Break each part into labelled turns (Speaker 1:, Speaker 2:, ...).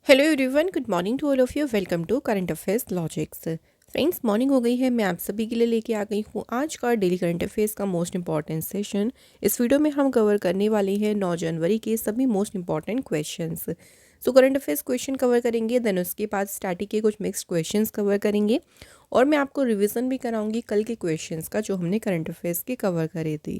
Speaker 1: Hello everyone, good morning to all of you. Welcome to current affairs logics. Friends, morning हो गई है। मैं आप सभी के लिए लेके आ गई हूँ आज का डेली करंट अफेयर्स का मोस्ट इंपॉर्टेंट सेशन। इस वीडियो में हम कवर करने वाले हैं 9 जनवरी के सभी most important questions. So current affairs question cover करेंगे, देन उसके बाद स्टैटिक के कुछ मिक्स्ड क्वेश्चंस कवर करेंगे और मैं आपको रिवीजन भी कराऊंगी कल के क्वेश्चंस का जो हमने करंट अफेयर्स के कवर करे थे।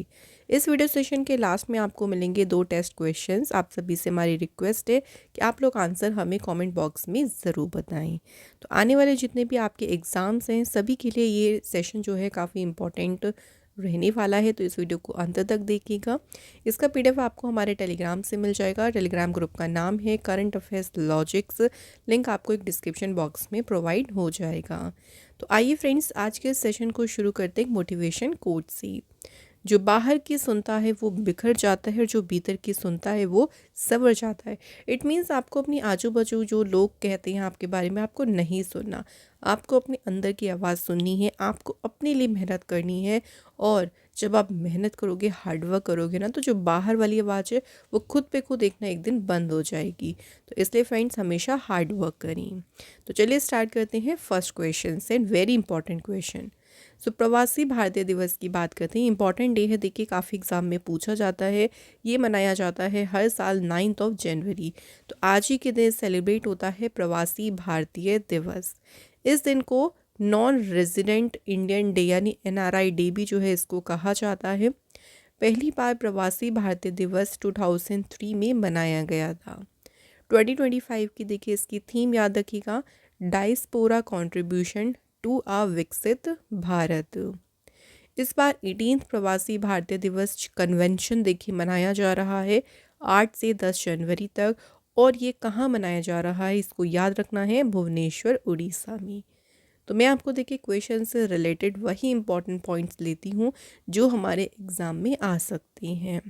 Speaker 1: इस वीडियो सेशन के लास्ट में आपको मिलेंगे 2 टेस्ट क्वेश्चंस। आप सभी से हमारी रिक्वेस्ट है कि आप लोग आंसर हमें कमेंट बॉक्स में ज़रूर बताएं। तो आने वाले जितने भी आपके एग्ज़ाम्स हैं सभी के लिए ये सेशन जो है काफ़ी इम्पोर्टेंट रहने वाला है, तो इस वीडियो को अंत तक देखिएगा। इसका पीडीएफ आपको हमारे टेलीग्राम से मिल जाएगा। टेलीग्राम ग्रुप का नाम है करंट अफेयर्स लॉजिक्स। लिंक आपको एक डिस्क्रिप्शन बॉक्स में प्रोवाइड हो जाएगा। तो आइए फ्रेंड्स, आज के सेशन को शुरू करते हैं मोटिवेशन कोट से। जो बाहर की सुनता है वो बिखर जाता है और जो भीतर की सुनता है वो संवर जाता है। इट मीन्स आपको अपनी आजू बाजू जो लोग कहते हैं आपके बारे में आपको नहीं सुनना। आपको अपने अंदर की आवाज़ सुननी है, आपको अपने लिए मेहनत करनी है। और जब आप मेहनत करोगे, हार्डवर्क करोगे ना, तो जो बाहर वाली आवाज़ है वो खुद पे खुद एक ना एक दिन बंद हो जाएगी। तो इसलिए फ्रेंड्स हमेशा हार्ड वर्क करें। तो चलिए स्टार्ट करते हैं फर्स्ट क्वेश्चन से। Very important question. So Pravasi Bharatiya दिवस की बात करते हैं। इंपॉर्टेंट डे है, देखिए काफ़ी एग्जाम में पूछा जाता है। ये मनाया जाता है हर साल 9 जनवरी। तो आज ही के दिन सेलिब्रेट होता है प्रवासी भारतीय दिवस। इस दिन को नॉन रेजिडेंट इंडियन डे यानी एनआरआई डे भी जो है इसको कहा जाता है। पहली बार प्रवासी भारतीय दिवस 2003 में मनाया गया था। 2025 की देखिए इसकी थीम याद रखिएगा, डायस्पोरा कंट्रीब्यूशन टू अ विकसित भारत। इस बार 18th प्रवासी भारतीय दिवस कन्वेंशन देखिए मनाया जा रहा है 8 से 10 जनवरी तक। और ये कहाँ मनाया जा रहा है इसको याद रखना है, भुवनेश्वर उड़ीसा में। तो मैं आपको देखिए क्वेश्चन से रिलेटेड वही इंपॉर्टेंट पॉइंट्स लेती हूँ जो हमारे एग्जाम में आ सकते हैं।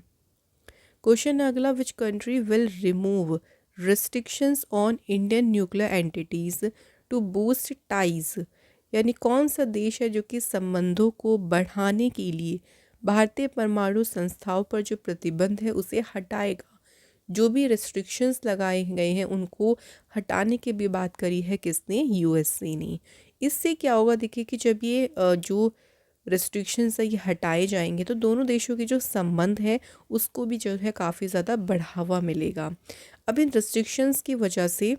Speaker 1: क्वेश्चन अगला, which country will remove restrictions on Indian nuclear entities to boost ties, यानी कौन सा देश है जो कि संबंधों को बढ़ाने के लिए भारतीय परमाणु संस्थाओं पर जो प्रतिबंध है उसे हटाएगा। जो भी रिस्ट्रिक्शंस लगाए गए हैं उनको हटाने की भी बात करी है किसने, यूएसए ने। इससे क्या होगा देखिए कि जब ये जो रिस्ट्रिक्शंस है ये हटाए जाएंगे तो दोनों देशों के जो संबंध है उसको भी जो है काफ़ी ज़्यादा बढ़ावा मिलेगा। अब इन रिस्ट्रिक्शंस की वजह से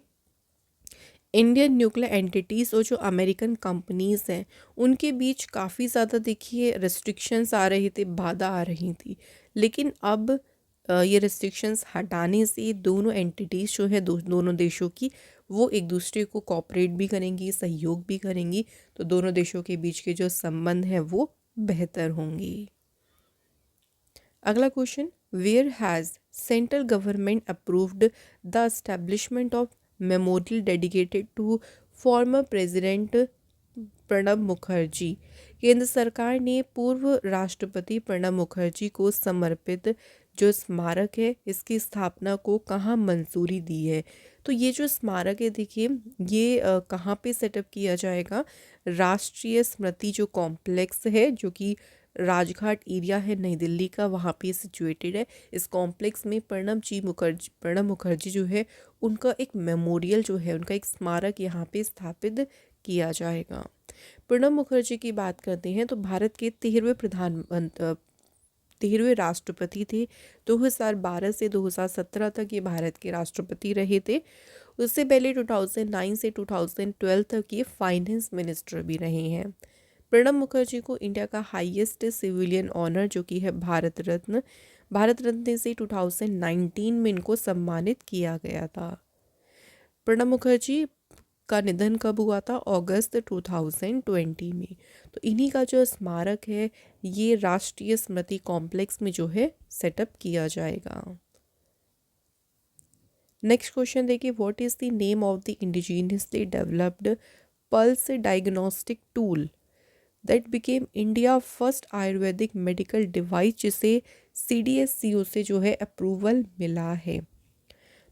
Speaker 1: इंडियन न्यूक्लियर एंटिटीज़ और जो अमेरिकन कंपनीज़ हैं उनके बीच काफ़ी ज़्यादा देखिए रिस्ट्रिक्शंस आ रही थी, बाधा आ रही थी। लेकिन अब ये रिस्ट्रिक्शंस हटाने से दोनों एंटिटीज़ जो है दोनों देशों की वो एक दूसरे को कॉपरेट भी करेंगी, सहयोग भी करेंगी। तो दोनों देशों के बीच के जो संबंध हैं वो बेहतर होंगे। अगला question, where has central government approved the establishment of memorial dedicated to former president Pranab Mukherjee. केंद्र सरकार ने पूर्व राष्ट्रपति प्रणब मुखर्जी को समर्पित जो स्मारक है इसकी स्थापना को कहाँ मंजूरी दी है। तो ये जो स्मारक है देखिए ये कहाँ पे सेटअप किया जाएगा, राष्ट्रीय स्मृति जो कॉम्प्लेक्स है जो कि राजघाट एरिया है नई दिल्ली का, वहाँ पे सिचुएटेड है। इस कॉम्प्लेक्स में प्रणब मुखर्जी जो है उनका एक मेमोरियल जो है, उनका एक स्मारक यहाँ पे स्थापित किया जाएगा। प्रणब मुखर्जी की बात करते हैं तो भारत के 13वें राष्ट्रपति थे। 2012 से 2017 तक ये भारत के राष्ट्रपति रहे थे। उससे पहले 2009 से 2012 तक ये फाइनेंस मिनिस्टर भी रहे हैं। प्रणब मुखर्जी को इंडिया का हाईएस्ट सिविलियन ऑनर जो कि है भारत रत्न से 2019 में इनको सम्मानित किया गया था। प्रणब मुखर्जी का निधन कब हुआ था, अगस्त 2020 में। तो इन्हीं का जो स्मारक है ये राष्ट्रीय स्मृति कॉम्प्लेक्स में जो है सेटअप किया जाएगा। नेक्स्ट क्वेश्चन देखिए, what is the name of the indigenously developed pulse diagnostic tool that became India first Ayurvedic medical device, जिसे CDSCO से जो है अप्रूवल मिला है।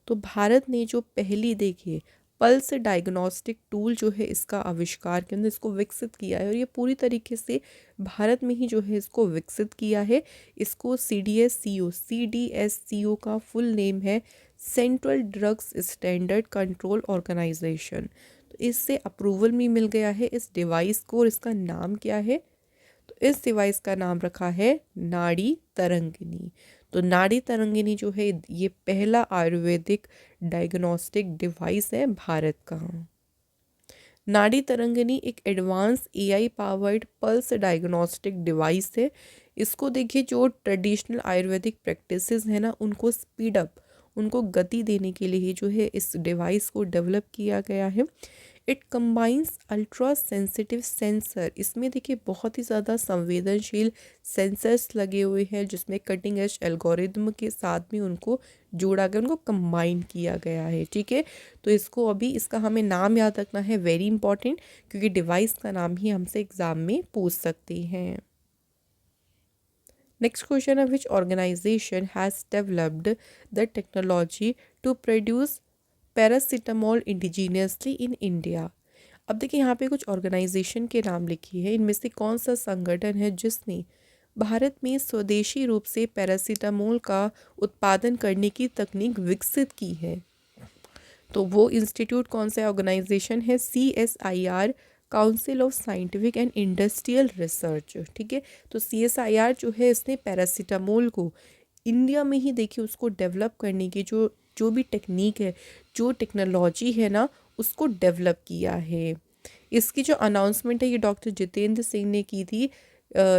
Speaker 1: तो भारत ने जो पहली देखिए पल्स डायग्नोस्टिक टूल जो है इसका आविष्कार किया, उन्होंने इसको विकसित किया है और ये पूरी तरीके से भारत में ही जो है इसको विकसित किया है। इसको CDSCO का फुल नेम है central drugs standard control organisation. तो इससे अप्रूवल भी मिल गया है इस डिवाइस को, और इसका नाम क्या है? तो इस डिवाइस का नाम रखा है नाड़ी तरंगिनी। तो नाड़ी तरंगिनी जो है ये पहला आयुर्वेदिक डायग्नोस्टिक डिवाइस है भारत का। नाड़ी तरंगिनी एक advance AI powered pulse diagnostic device है। इसको देखिए, जो ट्रेडिशनल आयुर्वेदिक प्रैक्टिसेस है ना, उनको स्पीड अप, उनको गति देने के लिए जो है इस डिवाइस को डेवलप किया गया है। It combines ultra sensitive sensor, इसमें देखिए बहुत ही ज़्यादा संवेदनशील सेंसर्स लगे हुए हैं, जिसमें कटिंग एज एल्गोरिदम के साथ में उनको जोड़ा गया, उनको कंबाइन किया गया है। ठीक है, तो इसको अभी इसका हमें नाम याद रखना है, वेरी इंपॉर्टेंट, क्योंकि डिवाइस का नाम ही हमसे एग्जाम में पूछ सकती हैं। नेक्स्ट क्वेश्चन है, which organisation has developed the technology to produce paracetamol indigenously in India. अब देखिए यहाँ पे कुछ ऑर्गेनाइजेशन के नाम लिखी है, इनमें से कौन सा संगठन है जिसने भारत में स्वदेशी रूप से पैरासीटामोल का उत्पादन करने की तकनीक विकसित की है? तो वो इंस्टीट्यूट कौन सा ऑर्गेनाइजेशन है? CSIR, council of scientific and industrial research. ठीक है, तो CSIR जो है इसने पैरासीटामोल को इंडिया में ही देखिए उसको डेवलप करने की जो जो भी टेक्निक है, जो टेक्नोलॉजी है ना, उसको डेवलप किया है। इसकी जो अनाउंसमेंट है ये डॉक्टर जितेंद्र सिंह ने की थी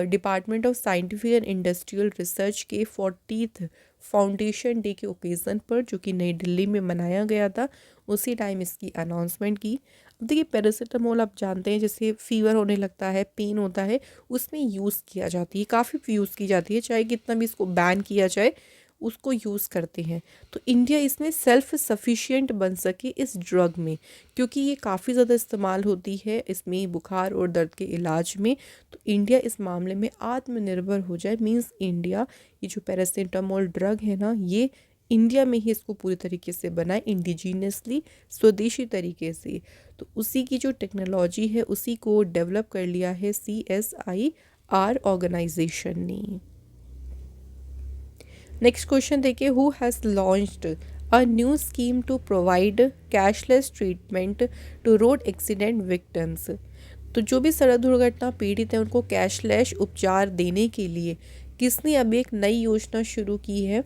Speaker 1: department of scientific and industrial research के 40th फाउंडेशन डे के ओकेज़न पर, जो कि नई दिल्ली में मनाया गया था, उसी टाइम इसकी अनाउंसमेंट की। अब देखिए पैरासीटामोल आप जानते हैं, जैसे फीवर होने लगता है, पेन होता है, उसमें यूज़ किया जाती है, काफ़ी यूज़ की जाती है, चाहे कितना भी इसको बैन किया जाए उसको यूज़ करते हैं। तो इंडिया इसमें सेल्फ सफिशिएंट बन सके इस ड्रग में, क्योंकि ये काफ़ी ज़्यादा इस्तेमाल होती है इसमें बुखार और दर्द के इलाज में। तो इंडिया इस मामले में आत्मनिर्भर हो जाए, मींस इंडिया ये जो पैरासीटामोल ड्रग है ना, ये इंडिया में ही इसको पूरी तरीके से बनाए, इंडिजीनियसली, स्वदेशी तरीके से। तो उसी की जो टेक्नोलॉजी है उसी को डेवलप कर लिया है CSIR ऑर्गेनाइजेशन ने। नेक्स्ट क्वेश्चन देखिए, who has launched a new scheme to provide cashless treatment to road accident victims. तो जो भी सड़क दुर्घटना पीड़ित हैं उनको कैशलेस उपचार देने के लिए किसने अभी एक नई योजना शुरू की है?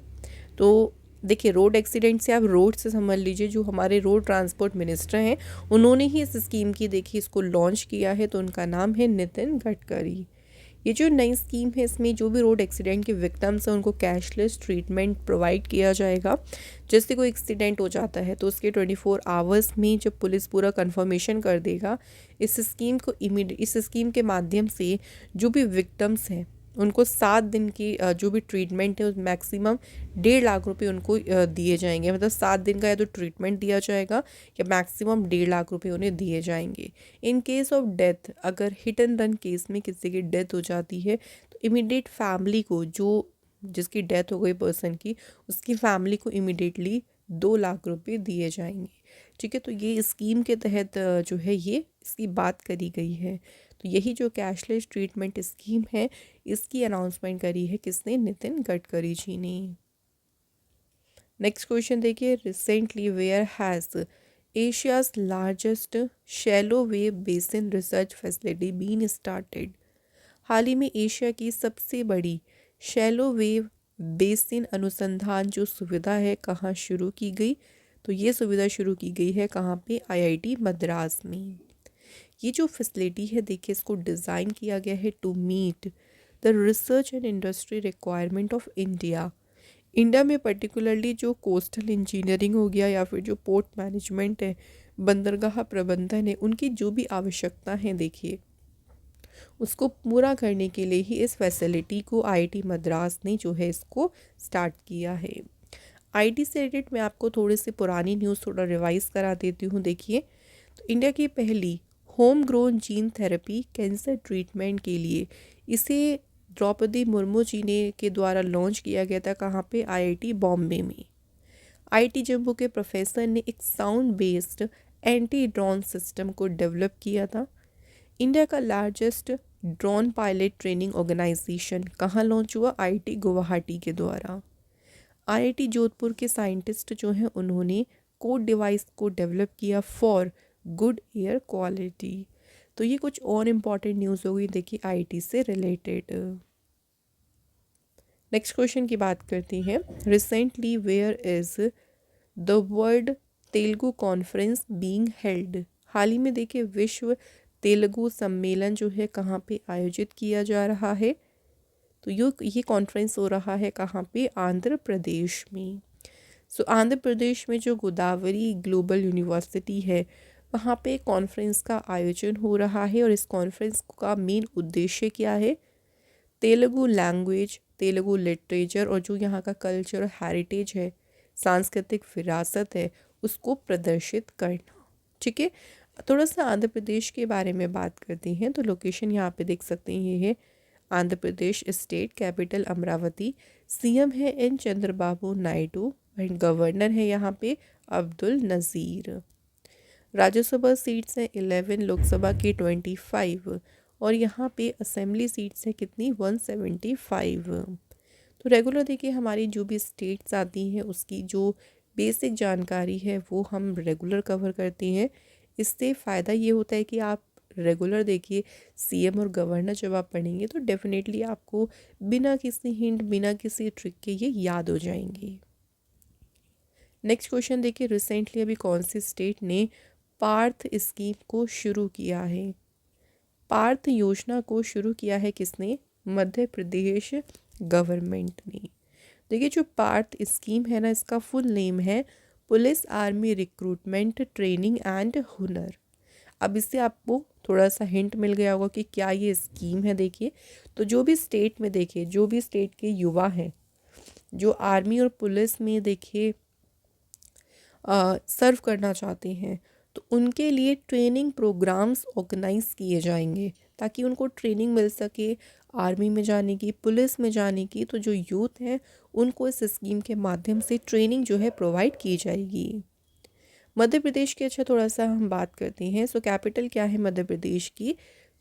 Speaker 1: तो देखिए, रोड एक्सीडेंट से आप रोड से समझ लीजिए, जो हमारे रोड ट्रांसपोर्ट मिनिस्टर हैं उन्होंने ही इस स्कीम की देखिए इसको लॉन्च किया है। तो उनका नाम है नितिन गडकरी। ये जो नई स्कीम है इसमें जो भी रोड एक्सीडेंट के विक्टिम्स हैं उनको कैशलेस ट्रीटमेंट प्रोवाइड किया जाएगा। जैसे कोई एक्सीडेंट हो जाता है तो उसके 24 आवर्स में जब पुलिस पूरा कंफर्मेशन कर देगा, इस स्कीम के माध्यम से जो भी विक्टिम्स हैं उनको 7 दिन की जो भी ट्रीटमेंट है उस मैक्सिमम 1.5 लाख रुपए उनको दिए जाएंगे। मतलब 7 दिन का या तो ट्रीटमेंट दिया जाएगा या मैक्सिमम 1.5 लाख रुपए उन्हें दिए जाएंगे। इन केस ऑफ डेथ, अगर हिट एंड रन केस में किसी की डेथ हो जाती है तो इमीडिएट फैमिली को, जो जिसकी डेथ हो गई पर्सन की, उसकी फैमिली को इमीडिएटली 2 लाख रुपए दिए जाएंगे। ठीक है, तो ये स्कीम के तहत जो है ये इसकी बात करी गई है। तो यही जो कैशलेस ट्रीटमेंट स्कीम है इसकी अनाउंसमेंट करी है किसने? नितिन गडकरी जी ने। नेक्स्ट क्वेश्चन देखिए, recently where has Asia's largest shallow wave basin research facility been started. हाल ही में एशिया की सबसे बड़ी शैलो वेव बेसिन अनुसंधान जो सुविधा है कहाँ शुरू की गई? तो ये सुविधा शुरू की गई है कहाँ पे? IIT मद्रास में। ये जो फैसिलिटी है देखिए इसको डिज़ाइन किया गया है to meet the research and industry requirement of India. India में पर्टिकुलरली जो कोस्टल इंजीनियरिंग हो गया या फिर जो पोर्ट मैनेजमेंट है, बंदरगाह प्रबंधन है, उनकी जो भी आवश्यकता है देखिए उसको पूरा करने के लिए ही इस फैसिलिटी को IIT मद्रास ने जो है इसको स्टार्ट किया है। IIT से रिलेटेड मैं आपको थोड़ी सी पुरानी न्यूज़ थोड़ा रिवाइज करा देती हूँ। देखिए, तो इंडिया की पहली home grown gene therapy cancer treatment के लिए इसे द्रौपदी मुर्मू जी ने के द्वारा लॉन्च किया गया था कहाँ पे? IIT बॉम्बे में। IIT जम्मू के प्रोफेसर ने एक sound based anti drone system को डेवलप किया था? इंडिया का largest drone pilot training organisation कहाँ लॉन्च हुआ? आईआईटी गुवाहाटी के द्वारा। आईआईटी जोधपुर के साइंटिस्ट जो हैं उन्होंने कोड डिवाइस को डेवलप किया फॉर गुड एयर क्वालिटी। तो ये कुछ और इम्पॉर्टेंट न्यूज़ हो गई देखिए आईआईटी से रिलेटेड। नेक्स्ट क्वेश्चन की बात करते हैं। Recently where is the world Telugu conference being held? हाल ही में देखिए विश्व तेलुगु सम्मेलन जो है कहाँ पे आयोजित किया जा रहा है? तो ये कॉन्फ्रेंस हो रहा है कहाँ पे? आंध्र प्रदेश में। सो आंध्र प्रदेश में जो गोदावरी ग्लोबल यूनिवर्सिटी है वहाँ पे कॉन्फ्रेंस का आयोजन हो रहा है और इस कॉन्फ्रेंस का मेन उद्देश्य क्या है? तेलुगु लैंग्वेज, तेलुगु लिटरेचर और जो यहाँ का कल्चर हेरिटेज है, सांस्कृतिक विरासत है, उसको प्रदर्शित करना। ठीक है, थोड़ा सा आंध्र प्रदेश के बारे में बात करते हैं। तो लोकेशन यहाँ पे देख सकते हैं, ये है Andhra Pradesh state, capital Amaravati, CM है N Chandrababu Naidu and governor है यहाँ पे अब्दुल नज़ीर। राज्यसभा सीट्स हैं 11, लोकसभा की 25 और यहाँ पे असेंबली सीट्स हैं कितनी? 175। तो रेगुलर देखिए हमारी जो भी स्टेट्स आती हैं उसकी जो बेसिक जानकारी है वो हम रेगुलर कवर करते हैं। इससे फ़ायदा ये होता है कि आप रेगुलर देखिए सीएम और गवर्नर जब आप पढ़ेंगे तो डेफिनेटली आपको बिना किसी हिंट, बिना किसी ट्रिक के ये याद हो जाएंगे। नेक्स्ट क्वेश्चन देखिए, रिसेंटली अभी कौन सी स्टेट ने पार्थ स्कीम को शुरू किया है? पार्थ योजना को शुरू किया है किसने? मध्य प्रदेश गवर्नमेंट ने। देखिए जो पार्थ स्कीम है ना, इसका फुल नेम है police army recruitment training and हुनर। अब इससे आपको थोड़ा सा हिंट मिल गया होगा कि क्या ये स्कीम है। देखिए तो जो भी स्टेट में देखिए जो भी स्टेट के युवा हैं जो आर्मी और पुलिस में देखिए सर्व करना चाहते हैं तो उनके लिए ट्रेनिंग प्रोग्राम्स ऑर्गेनाइज किए जाएंगे ताकि उनको ट्रेनिंग मिल सके आर्मी में जाने की, पुलिस में जाने की। तो जो यूथ हैं उनको इस स्कीम के माध्यम से ट्रेनिंग जो है प्रोवाइड की जाएगी। मध्य प्रदेश की अच्छा थोड़ा सा हम बात करते हैं। सो कैपिटल क्या है मध्य प्रदेश की?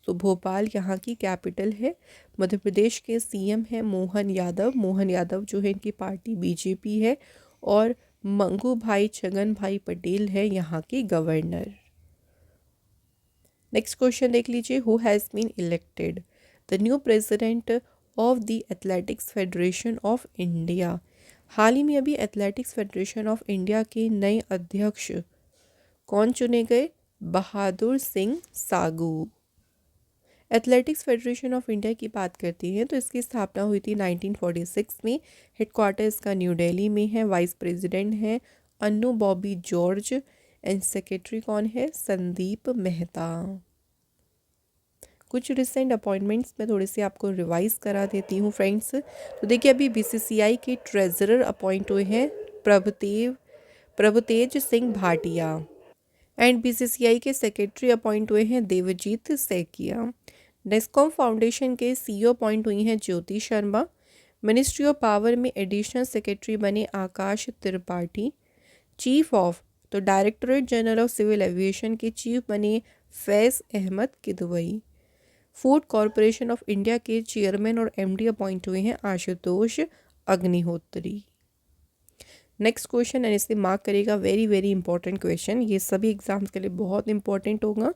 Speaker 1: तो भोपाल यहाँ की कैपिटल है। मध्य प्रदेश के सीएम है मोहन यादव। मोहन यादव जो है इनकी पार्टी बीजेपी है और मंगू भाई छगन भाई पटेल है यहाँ के गवर्नर। नेक्स्ट क्वेश्चन देख लीजिए, who has been elected the new president of the athletics federation of India? हाल ही में अभी एथलेटिक्स फेडरेशन ऑफ इंडिया के नए अध्यक्ष कौन चुने गए? Bahadur Singh सागू। Athletics federation of India की बात करती हैं तो इसकी स्थापना हुई थी 1946 में। हेडक्वार्टर इसका न्यू दिल्ली में है। वाइस प्रेसिडेंट हैं Annu Bobby George and secretary कौन है? संदीप मेहता। कुछ रिसेंट अपॉइंटमेंट्स मैं थोड़ी सी आपको रिवाइज करा देती हूँ फ्रेंड्स। तो देखिए अभी बीसीसीआई के ट्रेजरर अपॉइंट हुए हैं प्रभुतेज सिंह भाटिया एंड बीसीसीआई के सेक्रेटरी अपॉइंट हुए हैं देवजीत सैकिया। नेस्कॉम फाउंडेशन के सीईओ अपॉइंट हुई हैं Jyoti Sharma. Ministry of power में एडिशनल सेक्रेटरी बने आकाश त्रिपाठी। चीफ ऑफ तो directorate general of civil aviation के चीफ बने Faiz Ahmed Kidwai. Food corporation of India के चेयरमैन और एमडी अपॉइंट हुए हैं Ashutosh Agnihotri. Next question and इसे मार्क करेगा वेरी वेरी इंपॉर्टेंट क्वेश्चन, ये सभी एग्जाम्स के लिए बहुत इंपॉर्टेंट होगा।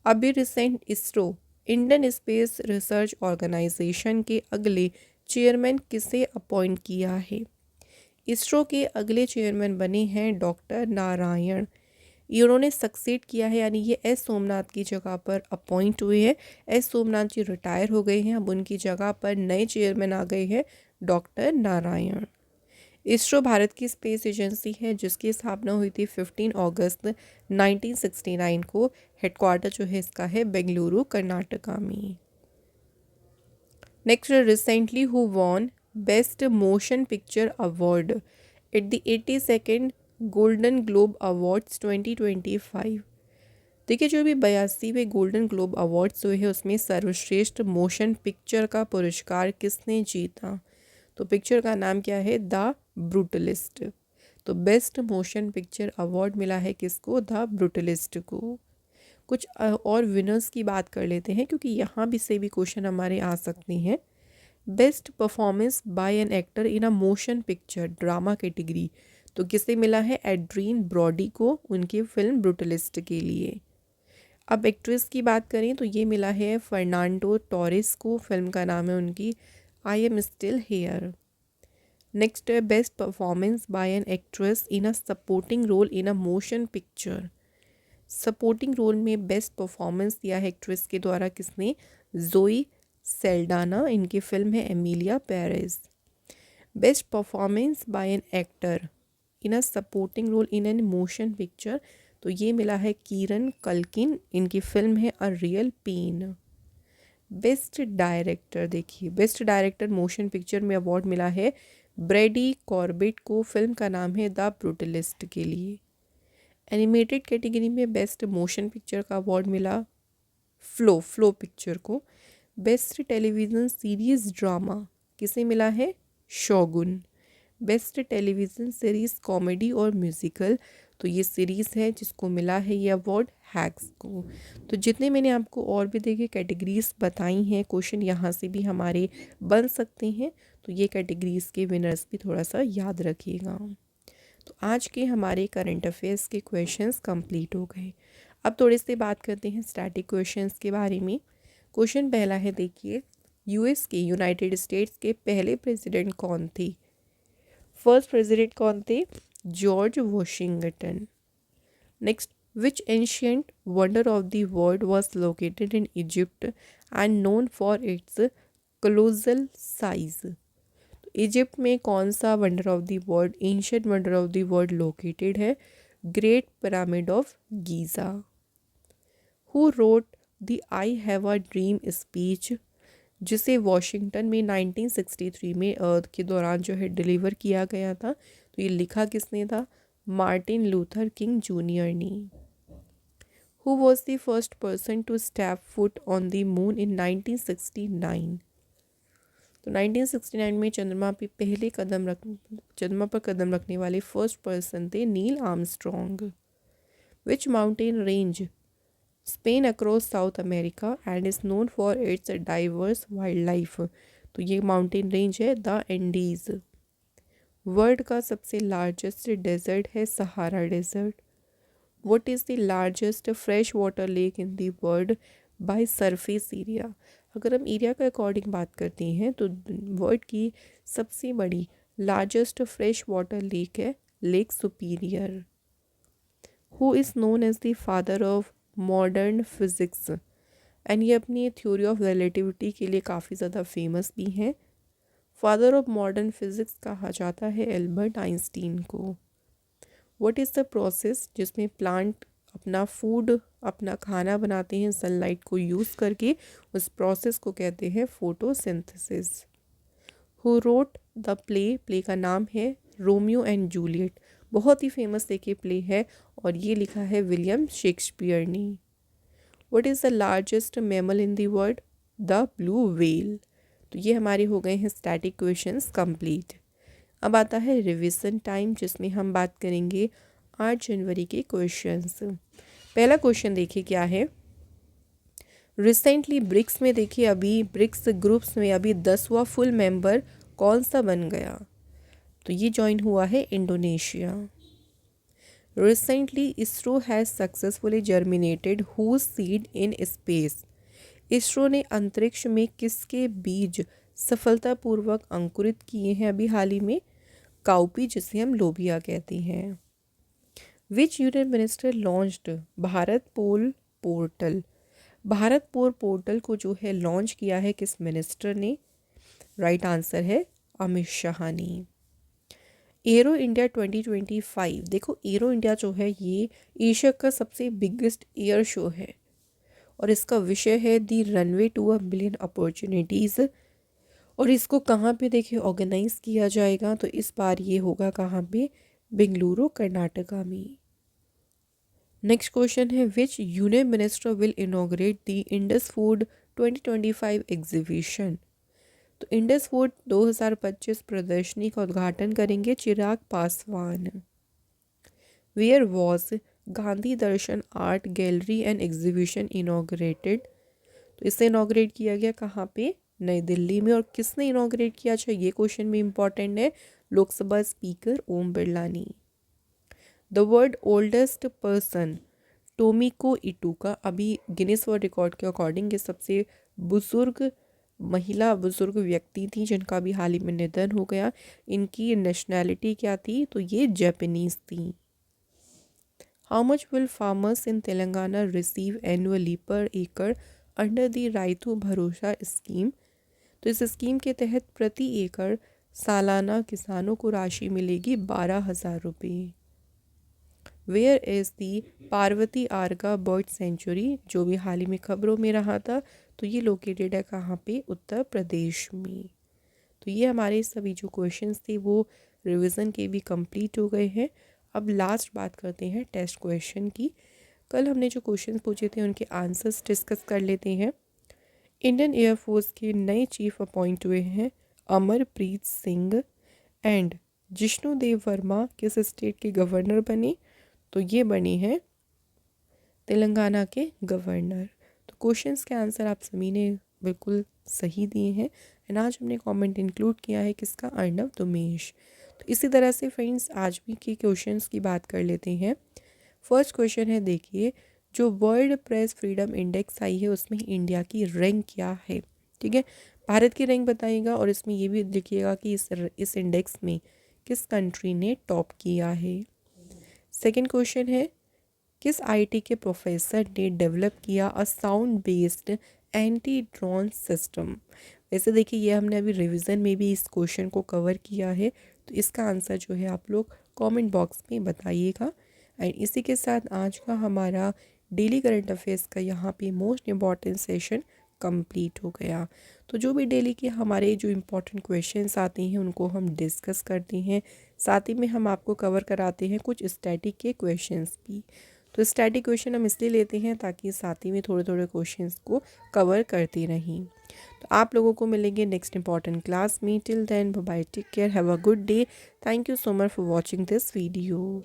Speaker 1: अभी recent ISRO Indian space research organisation के अगले चेयरमैन किसे अपॉइंट किया है? इसरो के अगले चेयरमैन बने हैं डॉक्टर नारायण। इन्होंने सक्सेड किया है यानी ये एस सोमनाथ की जगह पर अपॉइंट हुए हैं। एस सोमनाथ जी रिटायर हो गए हैं, अब उनकी जगह पर नए चेयरमैन आ गए हैं डॉक्टर नारायण। इसरो भारत की स्पेस एजेंसी है जिसकी स्थापना हुई थी 15 अगस्त 1969 को। हेडक्वार्टर जो है इसका है बेंगलुरु कर्नाटका में। Next, recently who won best motion picture award at the 82nd golden globe awards 2025? देखिए जो भी 82वें गोल्डन ग्लोब अवार्ड्स हुए हैं उसमें सर्वश्रेष्ठ मोशन पिक्चर का पुरस्कार किसने जीता? तो पिक्चर का नाम क्या है? The brutalist. तो बेस्ट मोशन पिक्चर अवार्ड मिला है किसको? द ब्रूटलिस्ट को। कुछ और विनर्स की बात कर लेते हैं क्योंकि यहाँ भी से भी क्वेश्चन हमारे आ सकते हैं। Best performance by an actor in a motion picture drama category, तो किसे मिला है? एड्रीन ब्रॉडी को, उनकी फिल्म ब्रूटलिस्ट के लिए। अब एक्ट्रेस की बात करें तो ये मिला है फर्नांडो टोरेस को, फिल्म का नाम है उनकी I am still here. Next है best performance by an actress in a supporting role in a motion picture. Supporting role में बेस्ट परफॉर्मेंस दिया है एक्ट्रेस के द्वारा किसने? जोई सेल्डाना, इनकी फिल्म है Emilia Perez. Best performance by an actor in a supporting role in an motion picture, तो ये मिला है कीरन कल्किन, इनकी फिल्म है a real pain. Best director, देखिए बेस्ट डायरेक्टर मोशन पिक्चर में अवार्ड मिला है ब्रैडी कॉर्बेट को, फिल्म का नाम है द ब्रूटलिस्ट के लिए। एनिमेटेड कैटेगरी में बेस्ट मोशन पिक्चर का अवार्ड मिला फ्लो पिक्चर को। बेस्ट टेलीविज़न सीरीज़ ड्रामा किसे मिला है? Shogun. Best television series comedy और म्यूज़िकल, तो ये सीरीज़ है जिसको मिला है ये अवार्ड हैक्स को। तो जितने मैंने आपको और भी देखे कैटेगरीज बताई हैं, क्वेश्चन यहाँ से भी हमारे बन सकते हैं, तो ये कैटेगरीज के विनर्स भी थोड़ा सा याद रखिएगा। तो आज के हमारे करंट अफेयर्स के क्वेश्चंस कंप्लीट हो गए। अब थोड़े से बात करते हैं स्टैटिक क्वेश्चंस के बारे में। क्वेश्चन पहला है, देखिए यूएस के, यूनाइटेड स्टेट्स के पहले प्रेसिडेंट कौन थे? फर्स्ट प्रेसिडेंट कौन थे? George Washington. Next, which ancient wonder of the world was located in Egypt and known for its colossal size. Egypt में कौन सा wonder of the world, ancient wonder of the world located है? Great pyramid of Giza. Who wrote the I have a dream speech, जिसे Washington में 1963 में के दौरान जो है डिलीवर किया गया था, तो ये लिखा किसने था? मार्टिन लूथर किंग जूनियर ने। Who was the first person to step foot on the moon in 1969। तो 1969 में चंद्रमा पर कदम रखने वाले फर्स्ट पर्सन थे Neil Armstrong. Which mountain range span across South America and is known for its diverse wildlife, तो ये mountain range है द एंडीज़। वर्ल्ड का सबसे लार्जेस्ट डेजर्ट है Sahara desert. What is the largest fresh water lake in the world by surface area. अगर हम area के according बात करते हैं तो वर्ल्ड की सबसे बड़ी लार्जेस्ट फ्रेश वाटर लेक है lake Superior. Who is known as the father of modern physics, and ये अपनी थ्योरी ऑफ रिलेटिविटी के लिए काफ़ी ज़्यादा फेमस भी हैं। फादर ऑफ मॉडर्न फिज़िक्स कहा जाता है एल्बर्ट आइंस्टीन को। व्हाट इज़ द प्रोसेस जिसमें प्लांट अपना फूड, अपना खाना बनाते हैं सनलाइट को यूज़ करके, उस प्रोसेस को कहते हैं photosynthesis. Who wrote the play का नाम है रोमियो एंड जूलियट, बहुत ही फेमस देखिए प्ले है और ये लिखा है विलियम शेक्सपियर ने। What is the largest mammal in the world? The blue whale. तो ये हमारे हो गए हैं स्टैटिक क्वेश्चंस कंप्लीट। अब आता है रिवीजन टाइम, जिसमें हम बात करेंगे 8 जनवरी के क्वेश्चंस। पहला क्वेश्चन देखिए क्या है। रिसेंटली ब्रिक्स में देखिए, अभी ब्रिक्स ग्रुप्स में अभी 10वां फुल मेंबर कौन सा बन गया? तो ये ज्वाइन हुआ है Indonesia. Recently ISRO has successfully germinated whose seed in space. ISRO ने अंतरिक्ष में किसके बीज सफलतापूर्वक अंकुरित किए हैं अभी हाल ही में? काउपी, जिसे हम लोबिया कहते हैं। विच यूनियन मिनिस्टर लॉन्च्ड भारत पोल पोर्टल। भारत पोल पोर्टल को जो है लॉन्च किया है किस मिनिस्टर ने? राइट आंसर है अमित शाह ने। एरो इंडिया 2025, देखो एरो इंडिया जो है ये एशिया का सबसे बिगेस्ट एयर शो है और इसका विषय है the runway to a billion opportunities. और इसको कहाँ पे देखिए ऑर्गेनाइज किया जाएगा? तो इस बार ये होगा कहाँ पे? बेंगलुरु कर्नाटका में। नेक्स्ट क्वेश्चन है, which union minister will inaugurate the Indus food 2025 exhibition. तो इंडस फूड 2025 प्रदर्शनी का उद्घाटन करेंगे Chirag Paswan. Where was Gandhi Darshan art gallery and exhibition inaugurated. तो इसे इनॉग्रेट किया गया कहाँ पे? नई दिल्ली में। और किसने इनॉग्रेट किया? अच्छा, ये क्वेश्चन भी इंपॉर्टेंट है। लोकसभा स्पीकर ओम बिरला ने। द वर्ल्ड ओल्डेस्ट पर्सन टोमिको इटूका, अभी गिनीज वर्ल्ड रिकॉर्ड के अकॉर्डिंग ये सबसे बुजुर्ग महिला बुजुर्ग व्यक्ति थी जिनका भी हाल ही में निधन हो गया। इनकी नेशनैलिटी क्या थी? तो ये जापानीज थी। How much will farmers in Telangana receive annually पर एकड़ अंडर द राइतु भरोसा स्कीम। तो इस स्कीम के तहत प्रति एकड़ सालाना किसानों को राशि मिलेगी 12,000 रुपये। Where is the Parvati Arga bird sanctuary, जो भी हाल ही में खबरों में रहा था, तो ये लोकेटेड है कहाँ पे? उत्तर प्रदेश में। तो ये हमारे सभी जो क्वेश्चंस थे वो रिवीजन के भी कंप्लीट हो गए हैं। अब लास्ट बात करते हैं टेस्ट क्वेश्चन की। कल हमने जो क्वेश्चंस पूछे थे उनके आंसर्स डिस्कस कर लेते हैं। इंडियन एयरफोर्स के नए चीफ अपॉइंट हुए हैं अमरप्रीत सिंह। एंड जिष्णुदेव वर्मा किस स्टेट के गवर्नर बने? तो ये बने हैं तेलंगाना के गवर्नर। तो क्वेश्चंस के आंसर आप सभी ने बिल्कुल सही दिए हैं। एंड आज हमने कमेंट इंक्लूड किया है किसका? अर्णव दुमेश। तो इसी तरह से फ्रेंड्स आज भी के क्वेश्चंस की बात कर लेते हैं। फर्स्ट क्वेश्चन है, देखिए, जो वर्ल्ड प्रेस फ्रीडम इंडेक्स आई है उसमें इंडिया की रैंक क्या है? ठीक है, भारत की रैंक बताइएगा और इसमें ये भी लिखिएगा कि इस इंडेक्स में किस कंट्री ने टॉप किया है। सेकंड क्वेश्चन है, किस आईटी के प्रोफेसर ने डेवलप किया a sound based anti drone system? वैसे देखिए ये हमने अभी रिवीजन में भी इस क्वेश्चन को कवर किया है, तो इसका आंसर जो है आप लोग कमेंट बॉक्स में बताइएगा। एंड इसी के साथ आज का हमारा डेली करंट अफेयर्स का यहाँ पे मोस्ट इम्पॉर्टेंट सेशन कंप्लीट हो गया। तो जो भी डेली के हमारे जो इम्पोर्टेंट क्वेश्चंस आते हैं उनको हम डिस्कस करते हैं, साथ ही में हम आपको कवर कराते हैं कुछ स्टैटिक के क्वेश्चंस भी। तो स्टैटिक क्वेश्चन हम इसलिए लेते हैं ताकि साथ ही में थोड़े थोड़े क्वेश्चंस को कवर करते रहें। तो आप लोगों को मिलेंगे नेक्स्ट इंपॉर्टेंट क्लास में। Till then bye bye, take care, have a good day. Thank you so much for watching this video.